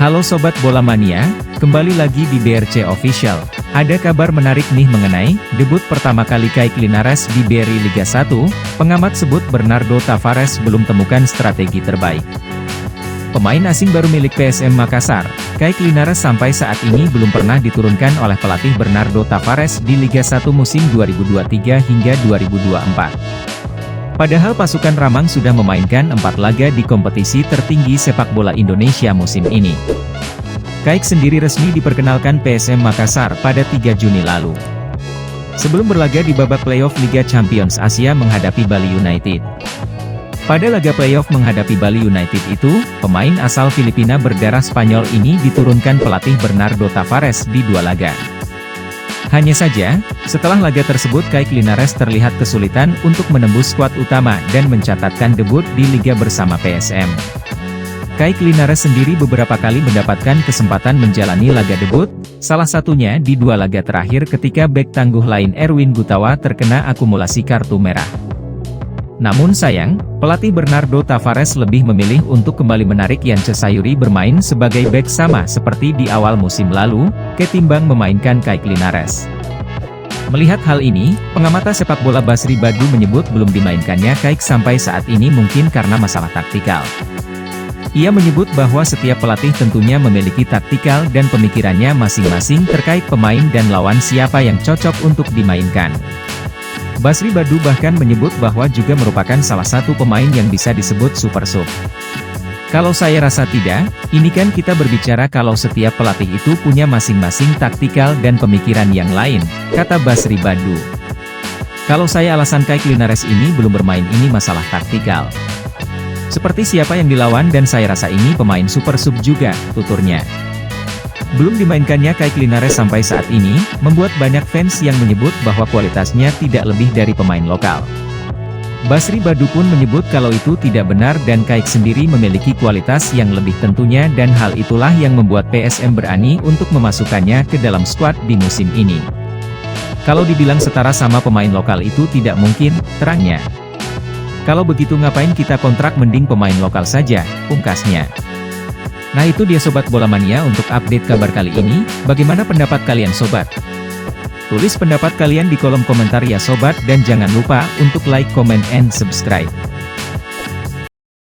Halo Sobat Bola Mania, kembali lagi di BRC Official. Ada kabar menarik nih mengenai debut pertama kali Kaik Linares di BRI Liga 1, pengamat sebut Bernardo Tavares belum temukan strategi terbaik. Pemain asing baru milik PSM Makassar, Kaik Linares sampai saat ini belum pernah diturunkan oleh pelatih Bernardo Tavares di Liga 1 musim 2023 hingga 2024. Padahal pasukan Ramang sudah memainkan 4 laga di kompetisi tertinggi sepak bola Indonesia musim ini. Kaik sendiri resmi diperkenalkan PSM Makassar pada 3 Juni lalu. Sebelum berlaga di babak playoff Liga Champions Asia menghadapi Bali United. Pada laga playoff menghadapi Bali United itu, pemain asal Filipina berdarah Spanyol ini diturunkan pelatih Bernardo Tavares di 2 laga. Hanya saja, setelah laga tersebut Kaik Linares terlihat kesulitan untuk menembus skuad utama dan mencatatkan debut di Liga bersama PSM. Kaik Linares sendiri beberapa kali mendapatkan kesempatan menjalani laga debut, salah satunya di 2 laga terakhir ketika bek tangguh lain Erwin Gutawa terkena akumulasi kartu merah. Namun sayang, pelatih Bernardo Tavares lebih memilih untuk kembali menarik Yance Sayuri bermain sebagai bek sama seperti di awal musim lalu, ketimbang memainkan Kaik Linares. Melihat hal ini, pengamatan sepak bola Basri Badu menyebut belum dimainkannya Kaik sampai saat ini mungkin karena masalah taktikal. Ia menyebut bahwa setiap pelatih tentunya memiliki taktikal dan pemikirannya masing-masing terkait pemain dan lawan siapa yang cocok untuk dimainkan. Basri Badu bahkan menyebut bahwa juga merupakan salah satu pemain yang bisa disebut super sub. Kalau saya rasa tidak, ini kan kita berbicara kalau setiap pelatih itu punya masing-masing taktikal dan pemikiran yang lain, kata Basri Badu. Kalau saya alasan Kaik Linares ini belum bermain ini masalah taktikal. Seperti siapa yang dilawan dan saya rasa ini pemain super sub juga, tuturnya. Belum dimainkannya Kaik Linares sampai saat ini, membuat banyak fans yang menyebut bahwa kualitasnya tidak lebih dari pemain lokal. Basri Badu pun menyebut kalau itu tidak benar dan Kaik sendiri memiliki kualitas yang lebih tentunya dan hal itulah yang membuat PSM berani untuk memasukkannya ke dalam skuad di musim ini. Kalau dibilang setara sama pemain lokal itu tidak mungkin, terangnya. Kalau begitu ngapain kita kontrak mending pemain lokal saja, pungkasnya. Nah itu dia Sobat Bola Mania untuk update kabar kali ini, bagaimana pendapat kalian Sobat? Tulis pendapat kalian di kolom komentar ya Sobat dan jangan lupa untuk like, comment, and subscribe.